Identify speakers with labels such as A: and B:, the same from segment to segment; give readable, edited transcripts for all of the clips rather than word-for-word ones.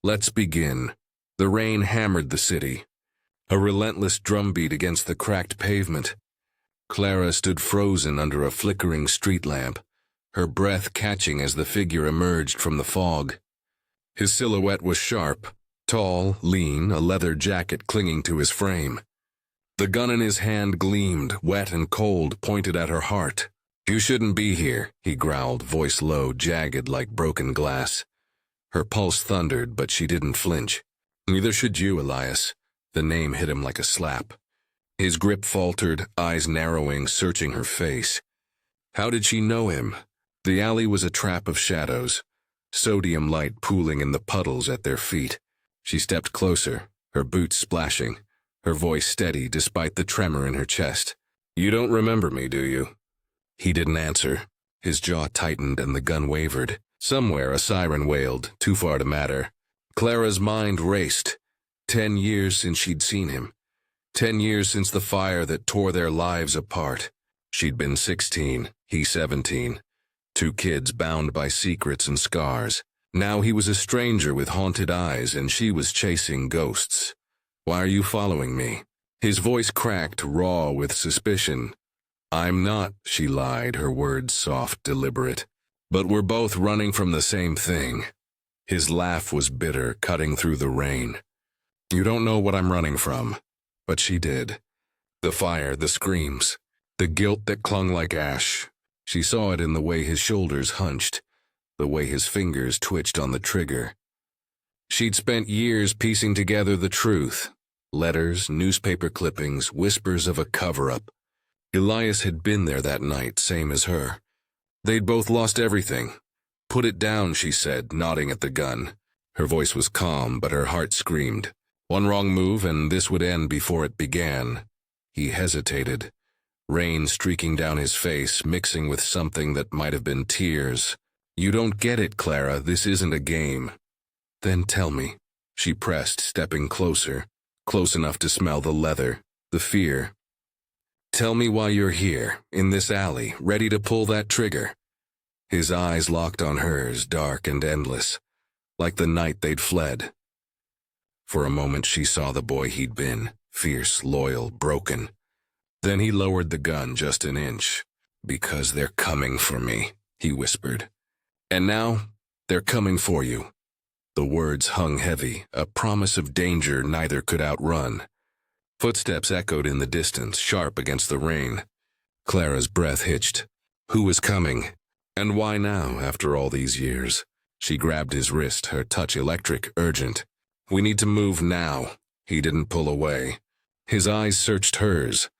A: Let's begin. The rain hammered the city, a relentless drumbeat against the cracked pavement. Clara stood frozen under a flickering street lamp, her breath catching as the figure emerged from the fog. His silhouette was sharp, tall, lean, a leather jacket clinging to his frame. The gun in his hand gleamed, wet and cold, pointed at her heart. "You shouldn't be here," he growled, voice low, jagged like broken glass. Her pulse thundered, but she didn't flinch. "Neither should you, Elias." The name hit him like a slap. His grip faltered, eyes narrowing, searching her face. How did she know him? The alley was a trap of shadows, sodium light pooling in the puddles at their feet. She stepped closer, her boots splashing, her voice steady despite the tremor in her chest. "You don't remember me, do you?" He didn't answer. His jaw tightened and the gun wavered. Somewhere a siren wailed, too far to matter. Clara's mind raced. 10 years since she'd seen him. 10 years since the fire that tore their lives apart. She'd been 16, he 17. 2 kids bound by secrets and scars. Now he was a stranger with haunted eyes and she was chasing ghosts. "Why are you following me?" His voice cracked, raw with suspicion. "I'm not," she lied, her words soft, deliberate. "But we're both running from the same thing." His laugh was bitter, cutting through the rain. "You don't know what I'm running from." But she did. The fire, the screams, the guilt that clung like ash. She saw it in the way his shoulders hunched, the way his fingers twitched on the trigger. She'd spent years piecing together the truth. Letters, newspaper clippings, whispers of a cover-up. Elias had been there that night, same as her. They'd both lost everything. "Put it down," she said, nodding at the gun. Her voice was calm, but her heart screamed. One wrong move and this would end before it began. He hesitated, rain streaking down his face, mixing with something that might have been tears. "You don't get it, Clara. This isn't a game." "Then tell me." She pressed, stepping closer, close enough to smell the leather, the fear. "Tell me why you're here, in this alley, ready to pull that trigger." His eyes locked on hers, dark and endless, like the night they'd fled. For a moment she saw the boy he'd been, fierce, loyal, broken. Then he lowered the gun just an inch. "Because they're coming for me," he whispered. "And now, they're coming for you." The words hung heavy, a promise of danger neither could outrun. Footsteps echoed in the distance, sharp against the rain. Clara's breath hitched. Who was coming? And why now, after all these years? She grabbed his wrist, her touch electric, urgent. "We need to move now." He didn't pull away. His eyes searched hers,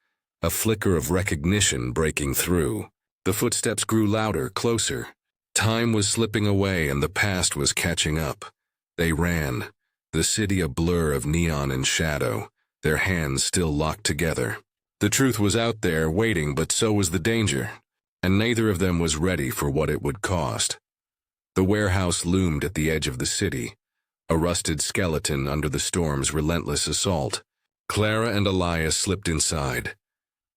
A: a flicker of recognition breaking through. The footsteps grew louder, closer. Time was slipping away and the past was catching up. They ran, the city a blur of neon and shadow, their hands still locked together. The truth was out there, waiting, but so was the danger, and neither of them was ready for what it would cost. The warehouse loomed at the edge of the city, a rusted skeleton under the storm's relentless assault. Clara and Elias slipped inside,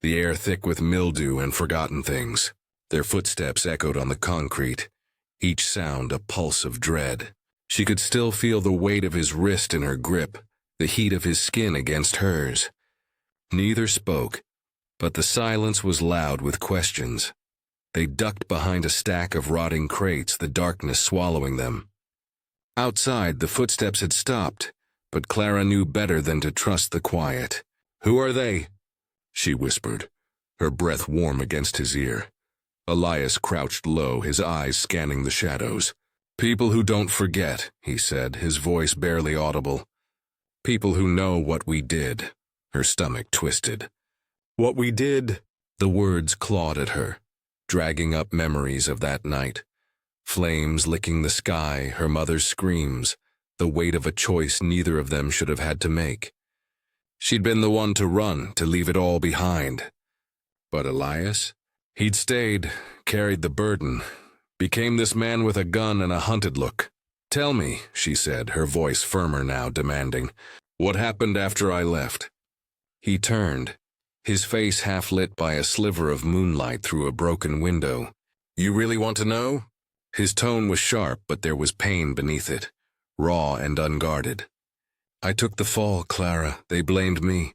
A: the air thick with mildew and forgotten things. Their footsteps echoed on the concrete, each sound a pulse of dread. She could still feel the weight of his wrist in her grip, the heat of his skin against hers. Neither spoke, but the silence was loud with questions. They ducked behind a stack of rotting crates, the darkness swallowing them. Outside, the footsteps had stopped, but Clara knew better than to trust the quiet. "Who are they?" she whispered, her breath warm against his ear. Elias crouched low, his eyes scanning the shadows. "People who don't forget," he said, his voice barely audible. "People who know what we did." Her stomach twisted. "What we did?" The words clawed at her, dragging up memories of that night. Flames licking the sky, her mother's screams, the weight of a choice neither of them should have had to make. She'd been the one to run, to leave it all behind. But Elias? He'd stayed, carried the burden, became this man with a gun and a hunted look. "Tell me," she said, her voice firmer now, demanding, "what happened after I left?" He turned, his face half lit by a sliver of moonlight through a broken window. "You really want to know?" His tone was sharp, but there was pain beneath it. raw and unguarded. "I took the fall, Clara. They blamed me.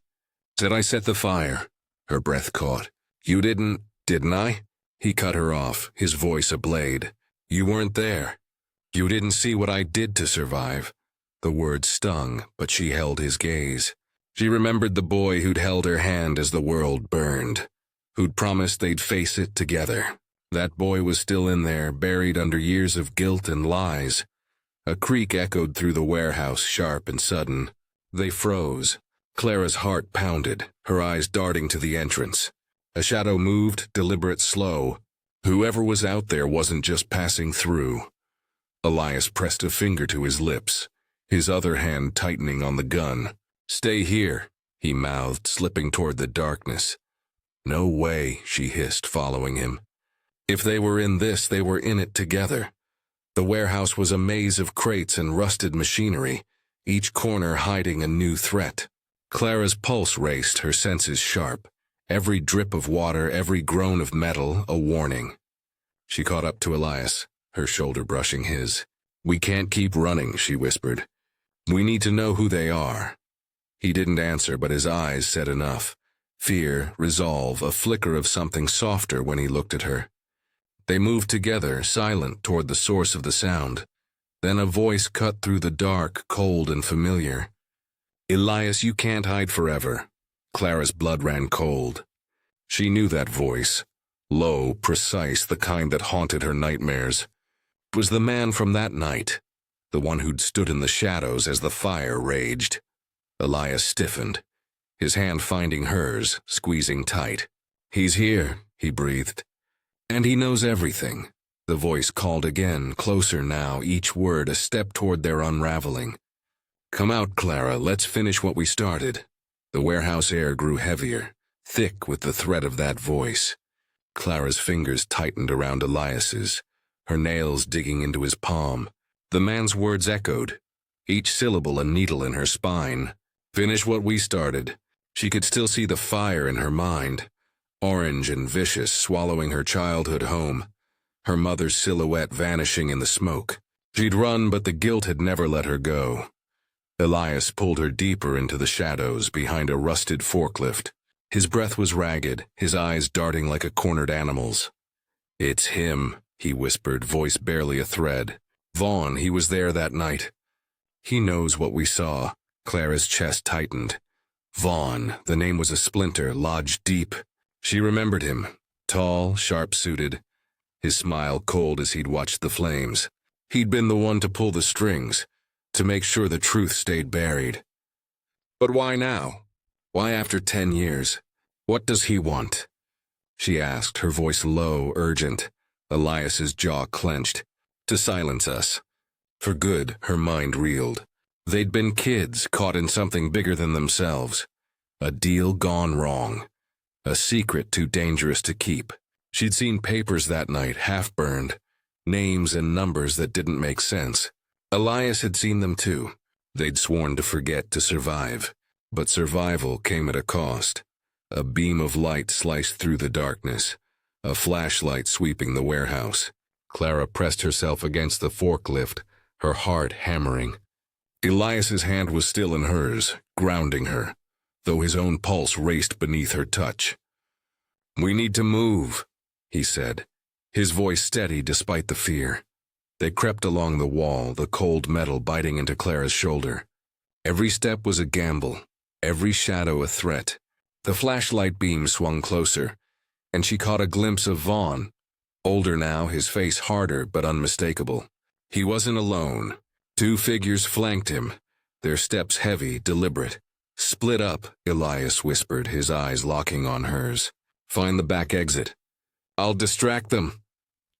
A: Said I set the fire." Her breath caught. "You didn't I?" He cut her off, his voice a blade. "You weren't there. You didn't see what I did to survive." The words stung, but she held his gaze. She remembered the boy who'd held her hand as the world burned, who'd promised they'd face it together. That boy was still in there, buried under years of guilt and lies. A creak echoed through the warehouse, sharp and sudden. They froze. Clara's heart pounded, her eyes darting to the entrance. A shadow moved, deliberate, slow. Whoever was out there wasn't just passing through. Elias pressed a finger to his lips, his other hand tightening on the gun. "Stay here," he mouthed, slipping toward the darkness. "No way," she hissed, following him. If they were in this, they were in it together. The warehouse was a maze of crates and rusted machinery, each corner hiding a new threat. Clara's pulse raced, her senses sharp. Every drip of water, every groan of metal, a warning. She caught up to Elias, her shoulder brushing his. "We can't keep running," she whispered. "We need to know who they are." He didn't answer, but his eyes said enough. Fear, resolve, a flicker of something softer when he looked at her. They moved together, silent, toward the source of the sound. Then a voice cut through the dark, cold and familiar. "Elias, you can't hide forever." Clara's blood ran cold. She knew that voice. Low, precise, the kind that haunted her nightmares. It was the man from that night, the one who'd stood in the shadows as the fire raged. Elias stiffened, his hand finding hers, squeezing tight. "He's here," he breathed. "And he knows everything." The voice called again, closer now, each word a step toward their unraveling. "Come out, Clara, let's finish what we started." The warehouse air grew heavier, thick with the threat of that voice. Clara's fingers tightened around Elias's, her nails digging into his palm. The man's words echoed, each syllable a needle in her spine. "Finish what we started." She could still see the fire in her mind, orange and vicious, swallowing her childhood home, her mother's silhouette vanishing in the smoke. She'd run, but the guilt had never let her go. Elias pulled her deeper into the shadows behind a rusted forklift. His breath was ragged, his eyes darting like a cornered animal's. "It's him," he whispered, voice barely a thread. "Vaughn, he was there that night." "He knows what we saw." Clara's chest tightened. Vaughn, the name was a splinter, lodged deep. She remembered him, tall, sharp-suited, his smile cold as he'd watched the flames. He'd been the one to pull the strings, to make sure the truth stayed buried. But why now? Why after 10 years? What does he want? She asked, her voice low, urgent. Elias's jaw clenched. "To silence us." For good, her mind reeled. They'd been kids, caught in something bigger than themselves. A deal gone wrong. A secret too dangerous to keep. She'd seen papers that night, half-burned. Names and numbers that didn't make sense. Elias had seen them too. They'd sworn to forget to survive. But survival came at a cost. A beam of light sliced through the darkness. A flashlight sweeping the warehouse. Clara pressed herself against the forklift, her heart hammering. Elias's hand was still in hers, grounding her, though his own pulse raced beneath her touch. "We need to move," he said, his voice steady despite the fear. They crept along the wall, the cold metal biting into Clara's shoulder. Every step was a gamble, every shadow a threat. The flashlight beam swung closer, and she caught a glimpse of Vaughn. Older now, his face harder but unmistakable. He wasn't alone. 2 figures flanked him, their steps heavy, deliberate. "Split up," Elias whispered, his eyes locking on hers. "Find the back exit." "I'll distract them."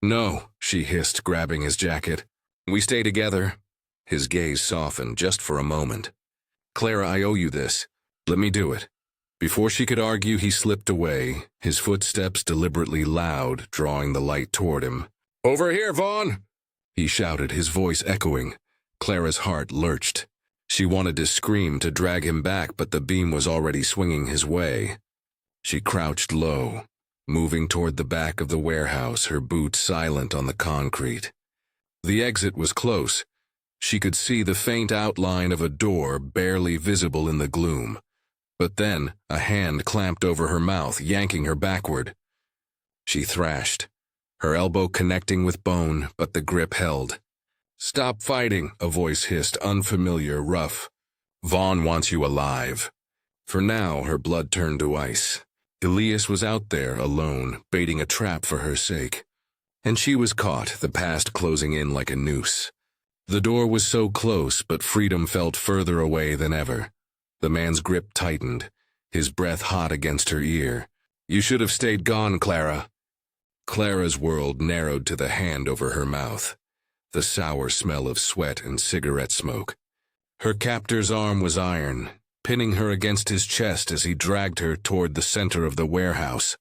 A: "No," she hissed, grabbing his jacket. "We stay together." His gaze softened just for a moment. "Clara, I owe you this. Let me do it." Before she could argue, he slipped away, his footsteps deliberately loud, drawing the light toward him. "Over here, Vaughn!" he shouted, his voice echoing. Clara's heart lurched. She wanted to scream, to drag him back, but the beam was already swinging his way. She crouched low, moving toward the back of the warehouse, her boots silent on the concrete. The exit was close, She could see the faint outline of a door barely visible in the gloom. But then, a hand clamped over her mouth, yanking her backward. She thrashed, her elbow connecting with bone, but the grip held. "Stop fighting," a voice hissed, unfamiliar, rough. "Vaughn wants you alive." For now, her blood turned to ice. Elias was out there, alone, baiting a trap for her sake. And she was caught, the past closing in like a noose. The door was so close, but freedom felt further away than ever. The man's grip tightened, his breath hot against her ear. "You should have stayed gone, Clara." Clara's world narrowed to the hand over her mouth, the sour smell of sweat and cigarette smoke. Her captor's arm was iron, pinning her against his chest as he dragged her toward the center of the warehouse.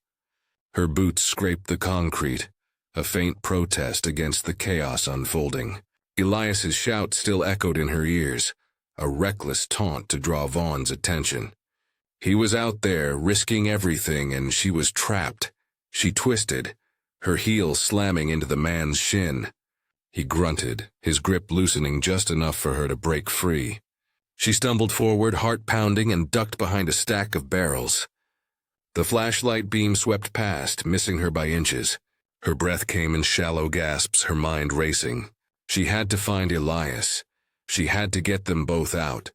A: Her boots scraped the concrete, a faint protest against the chaos unfolding. Elias's shout still echoed in her ears, a reckless taunt to draw Vaughn's attention. He was out there, risking everything, and she was trapped. She twisted, her heel slamming into the man's shin. He grunted, his grip loosening just enough for her to break free. She stumbled forward, heart pounding, and ducked behind a stack of barrels. The flashlight beam swept past, missing her by inches. Her breath came in shallow gasps, her mind racing. She had to find Elias. She had to get them both out.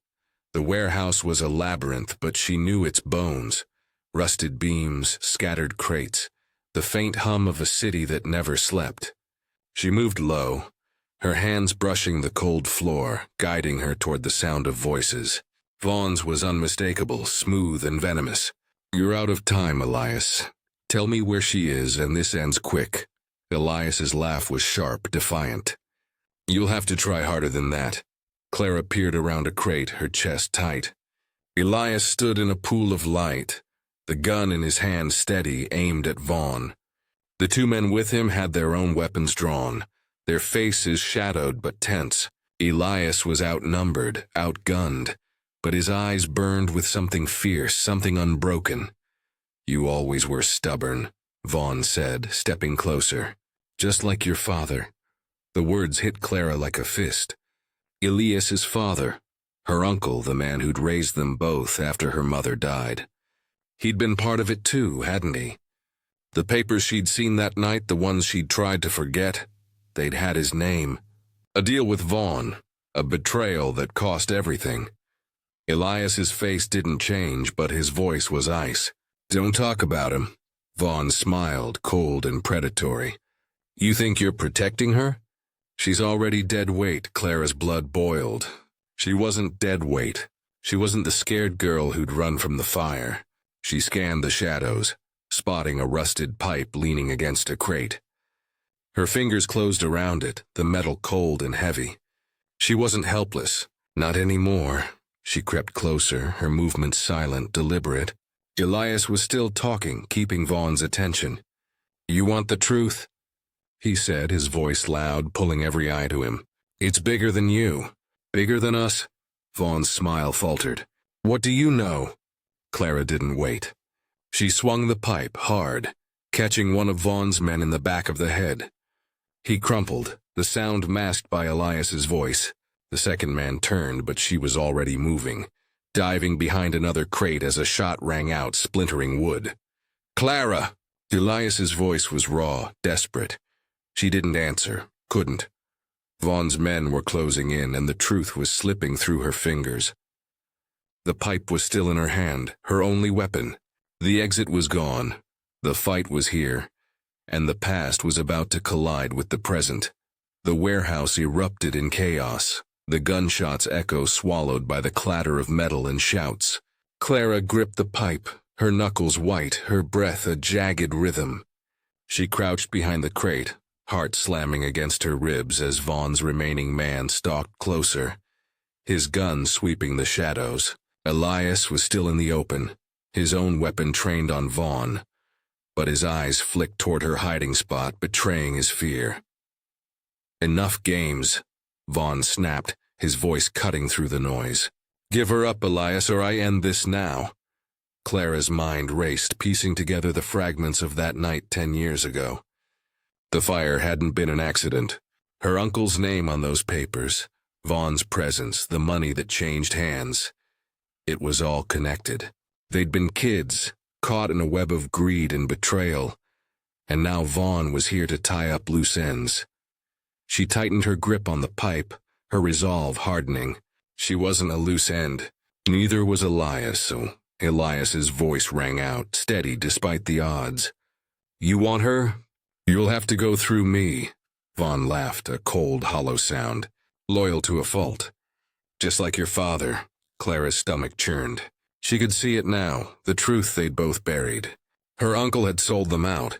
A: The warehouse was a labyrinth, but she knew its bones. Rusted beams, scattered crates, the faint hum of a city that never slept. She moved low, her hands brushing the cold floor, guiding her toward the sound of voices. Vaughn's was unmistakable, smooth and venomous. "You're out of time, Elias. Tell me where she is, and this ends quick." Elias's laugh was sharp, defiant. "You'll have to try harder than that." Clara peered around a crate, her chest tight. Elias stood in a pool of light, the gun in his hand steady, aimed at Vaughn. The two men with him had their own weapons drawn, their faces shadowed but tense. Elias was outnumbered, outgunned, but his eyes burned with something fierce, something unbroken. "You always were stubborn," Vaughn said, stepping closer. "Just like your father." The words hit Clara like a fist. Elias's father, her uncle, the man who'd raised them both after her mother died. He'd been part of it too, hadn't he? The papers she'd seen that night, the ones she'd tried to forget, they'd had his name. A deal with Vaughn, a betrayal that cost everything. Elias's face didn't change, but his voice was ice. "Don't talk about him." Vaughn smiled, cold and predatory. "You think you're protecting her?" "She's already dead weight." Clara's blood boiled. She wasn't dead weight. She wasn't the scared girl who'd run from the fire. She scanned the shadows, spotting a rusted pipe leaning against a crate. Her fingers closed around it, the metal cold and heavy. She wasn't helpless. Not anymore. She crept closer, her movements silent, deliberate. Elias was still talking, keeping Vaughn's attention. "You want the truth?" he said, his voice loud, pulling every eye to him. "It's bigger than you. Bigger than us?" Vaughn's smile faltered. "What do you know?" Clara didn't wait. She swung the pipe hard, catching one of Vaughn's men in the back of the head. He crumpled, the sound masked by Elias's voice. The second man turned, but she was already moving, diving behind another crate as a shot rang out, splintering wood. "Clara!" Elias's voice was raw, desperate. She didn't answer, couldn't. Vaughn's men were closing in, and the truth was slipping through her fingers. The pipe was still in her hand, her only weapon. The exit was gone. The fight was here, and the past was about to collide with the present. The warehouse erupted in chaos, the gunshots' echo swallowed by the clatter of metal and shouts. Clara gripped the pipe, her knuckles white, her breath a jagged rhythm. She crouched behind the crate, heart slamming against her ribs as Vaughn's remaining man stalked closer, his gun sweeping the shadows. Elias was still in the open, his own weapon trained on Vaughn, but his eyes flicked toward her hiding spot, betraying his fear. "Enough games," Vaughn snapped, his voice cutting through the noise. "Give her up, Elias, or I end this now." Clara's mind raced, piecing together the fragments of that night 10 years ago. The fire hadn't been an accident. Her uncle's name on those papers, Vaughn's presence, the money that changed hands. It was all connected. They'd been kids, caught in a web of greed and betrayal, and now Vaughn was here to tie up loose ends. She tightened her grip on the pipe, her resolve hardening. She wasn't a loose end. Neither was Elias, so Elias's voice rang out, steady despite the odds. "You want her? You'll have to go through me." Vaughn laughed, a cold, hollow sound. "Loyal to a fault. Just like your father." Clara's stomach churned. She could see it now, the truth they'd both buried. Her uncle had sold them out,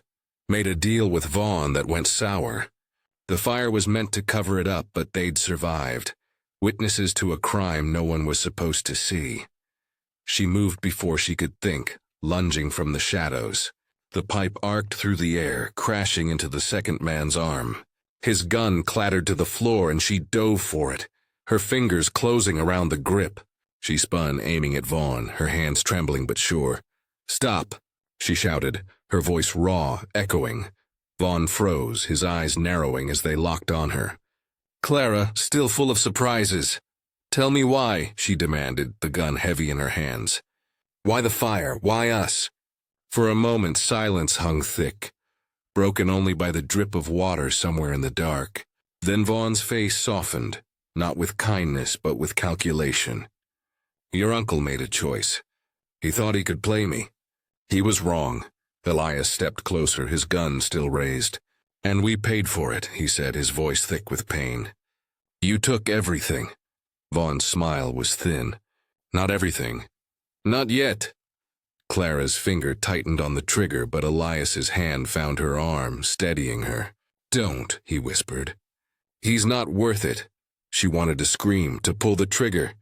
A: made a deal with Vaughn that went sour. The fire was meant to cover it up, but they'd survived, witnesses to a crime no one was supposed to see. She moved before she could think, lunging from the shadows. The pipe arced through the air, crashing into the second man's arm. His gun clattered to the floor and she dove for it, her fingers closing around the grip. She spun, aiming at Vaughn, her hands trembling but sure. "Stop!" she shouted, her voice raw, echoing. Vaughn froze, his eyes narrowing as they locked on her. "Clara, still full of surprises. Tell me why," she demanded, the gun heavy in her hands. "Why the fire? Why us?" For a moment, silence hung thick, broken only by the drip of water somewhere in the dark. Then Vaughn's face softened, not with kindness but with calculation. "Your uncle made a choice. He thought he could play me. He was wrong." Elias stepped closer, his gun still raised. "And we paid for it," he said, his voice thick with pain. "You took everything." Vaughn's smile was thin. "Not everything. Not yet." Clara's finger tightened on the trigger, but Elias's hand found her arm, steadying her. "Don't," he whispered. "He's not worth it." She wanted to scream, to pull the trigger,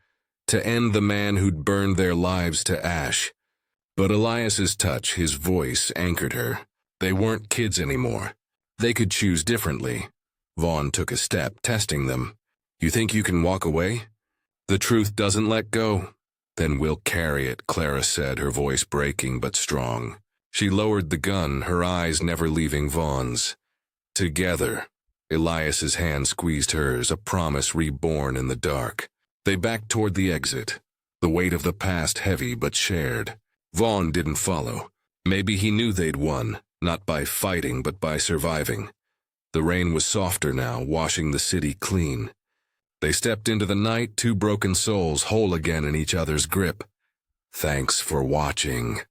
A: to end the man who'd burned their lives to ash. But Elias's touch, his voice, anchored her. They weren't kids anymore. They could choose differently. Vaughn took a step, testing them. "You think you can walk away? The truth doesn't let go." "Then we'll carry it," Clara said, her voice breaking but strong. She lowered the gun, her eyes never leaving Vaughn's. Together. Elias's hand squeezed hers, a promise reborn in the dark. They backed toward the exit, the weight of the past heavy but shared. Vaughn didn't follow. Maybe he knew they'd won, not by fighting but by surviving. The rain was softer now, washing the city clean. They stepped into the night, two broken souls whole again in each other's grip. Thanks for watching.